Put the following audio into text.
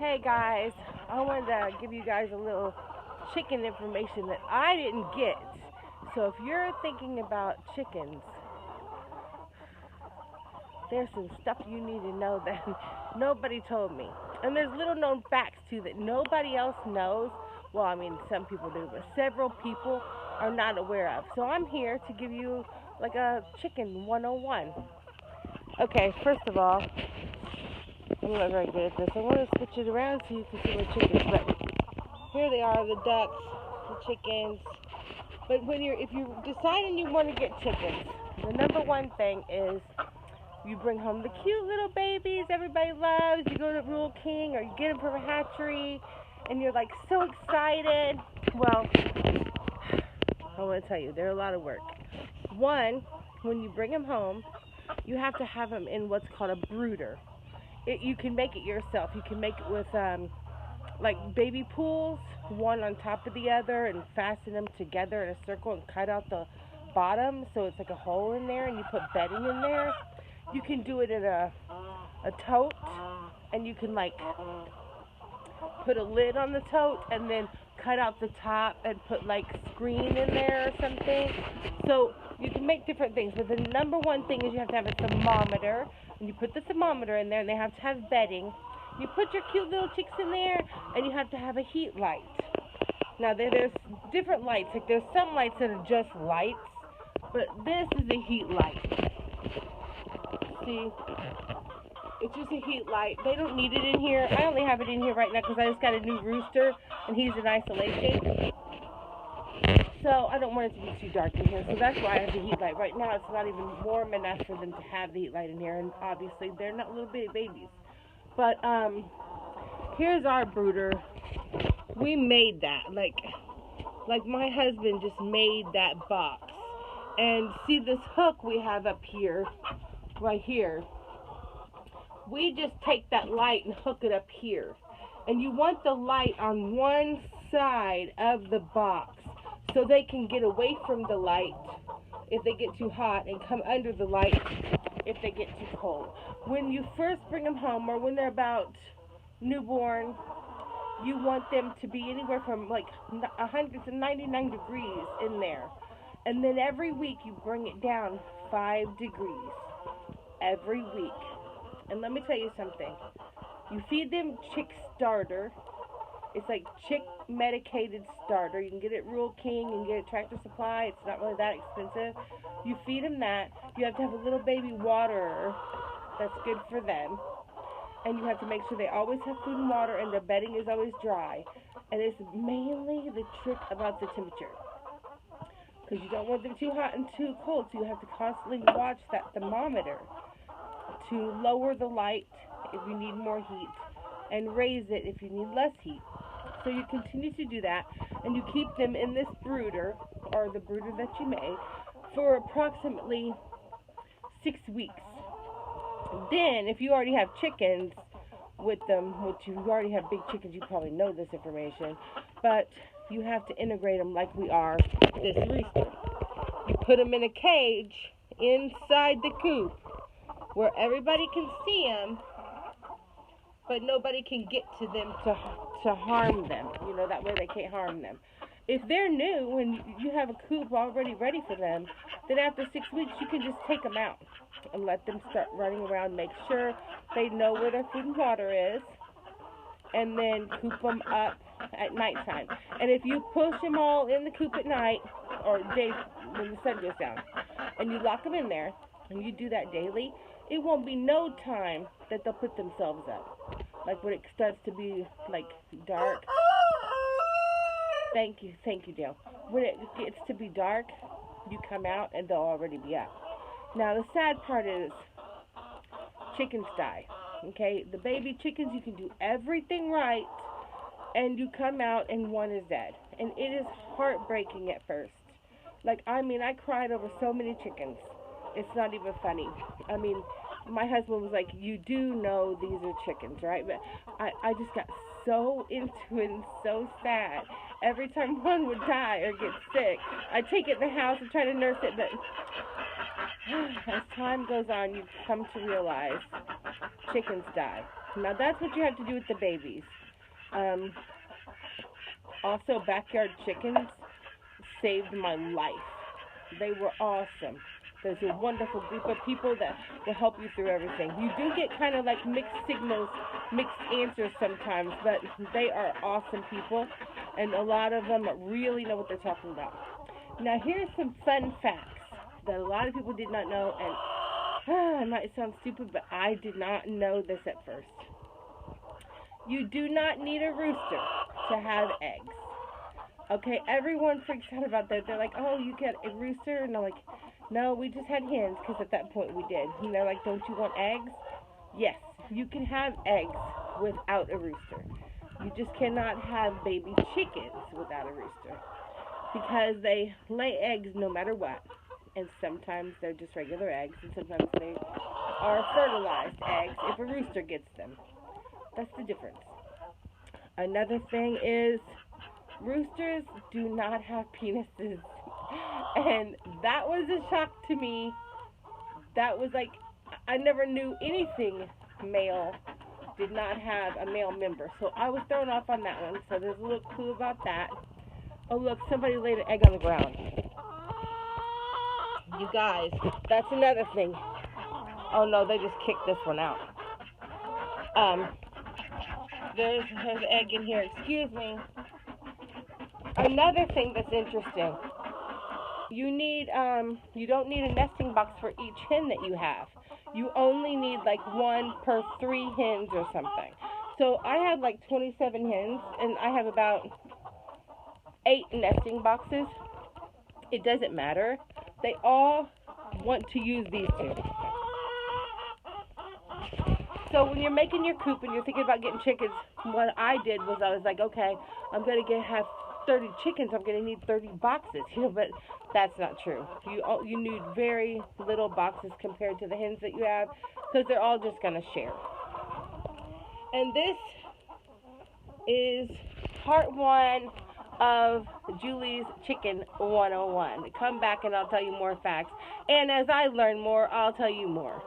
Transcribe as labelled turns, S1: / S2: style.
S1: Hey guys, I wanted to give you guys a little chicken information that I didn't get. So if you're thinking about chickens, there's some stuff you need to know that nobody told me. And there's little known facts too that nobody else knows. Well, I mean, some people do, but several people are not aware of. So I'm here to give you like a chicken 101. Okay, first of all, I'm not very good at this. I want to switch it around so you can see my chickens. But here they are, the ducks, the chickens. But if you're deciding you want to get chickens, the number one thing is you bring home the cute little babies everybody loves. You go to Rural King or you get them from a hatchery, and you're like so excited. Well, I want to tell you, they're a lot of work. One, when you bring them home, you have to have them in what's called a brooder. You can make it yourself. You can make it with like baby pools, one on top of the other, and fasten them together in a circle and cut out the bottom so it's like a hole in there, and you put bedding in there. You can do it in a tote, and you can like put a lid on the tote and then cut out the top and put like screen in there or something. So you can make different things, but the number one thing is you have to have a thermometer, and you put the thermometer in there, and they have to have bedding. You put your cute little chicks in there, and you have to have a heat light. Now there's different lights. Like there's some lights that are just lights, but this is a heat light. See? It's just a heat light. They don't need it in here. I only have it in here right now because I just got a new rooster, and he's in isolation. So I don't want it to be too dark in here, so that's why I have the heat light. Right now it's not even warm enough for them to have the heat light in here, and obviously they're not little bitty babies. But here's our brooder. We made that. Like my husband just made that box. And see this hook we have up here, right here. We just take that light and hook it up here. And you want the light on one side of the box so they can get away from the light if they get too hot and come under the light if they get too cold. When you first bring them home, or when they're about newborn, you want them to be anywhere from like 100 to 99 degrees in there. And then every week you bring it down 5 degrees. Every week. And let me tell you something. You feed them chick starter. It's like chick medicated starter. You can get it at Rural King, you can get it at Tractor Supply. It's not really that expensive. You feed them that. You have to have a little baby waterer that's good for them. And you have to make sure they always have food and water, and their bedding is always dry. And it's mainly the trick about the temperature, because you don't want them too hot and too cold, so you have to constantly watch that thermometer to lower the light if you need more heat and raise it if you need less heat. So you continue to do that, and you keep them in this brooder, or the brooder that you made, for approximately 6 weeks. Then, if you already have chickens with them, which you already have big chickens, you probably know this information, but you have to integrate them like we are this rooster. You put them in a cage inside the coop where everybody can see them, but nobody can get to them to harm them. You know, that way they can't harm them. If they're new and you have a coop already ready for them, then after 6 weeks you can just take them out and let them start running around. Make sure they know where their food and water is, and then coop them up at nighttime. And if you push them all in the coop at night, or day when the sun goes down, and you lock them in there, and you do that daily, it won't be no time that they'll put themselves up. Like when it starts to be like dark. Thank you, Dale. When it gets to be dark, you come out and they'll already be up. Now the sad part is chickens die. Okay, the baby chickens, you can do everything right, and you come out and one is dead. And it is heartbreaking at first. Like, I mean, I cried over so many chickens. It's not even funny. I mean, my husband was like, you do know these are chickens, right? But I just got so into it and so sad. Every time one would die or get sick, I'd take it in the house and try to nurse it, but as time goes on, you come to realize chickens die. Now that's what you have to do with the babies. Also, backyard chickens saved my life. They were awesome. There's a wonderful group of people that will help you through everything. You do get kind of like mixed signals, mixed answers sometimes, but they are awesome people, and a lot of them really know what they're talking about. Now, here's some fun facts that a lot of people did not know, and it might sound stupid, but I did not know this at first. You do not need a rooster to have eggs. Okay, everyone freaks out about that. They're like, oh, you get a rooster? And I'm like, no, we just had hens because at that point we did. And they're like, don't you want eggs? Yes, you can have eggs without a rooster. You just cannot have baby chickens without a rooster because they lay eggs no matter what. And sometimes they're just regular eggs, and sometimes they are fertilized eggs if a rooster gets them. That's the difference. Another thing is roosters do not have penises. And that was a shock to me. That was like, I never knew anything male did not have a male member. So I was thrown off on that one. So there's a little clue about that. Oh, look, somebody laid an egg on the ground. You guys, that's another thing. Oh, no, they just kicked this one out. There's an egg in here. Excuse me. Another thing that's interesting. You don't need a nesting box for each hen that you have. You only need like one per 3 hens or something. So I have like 27 hens, and I have about 8 nesting boxes. It doesn't matter. They all want to use these 2. So when you're making your coop and you're thinking about getting chickens, what I did was I was like, okay, I'm going to have 30 chickens, I'm going to need 30 boxes, but that's not true. You need very little boxes compared to the hens that you have because they're all just going to share. And this is part 1 of Julie's Chicken 101. Come back and I'll tell you more facts. And as I learn more, I'll tell you more.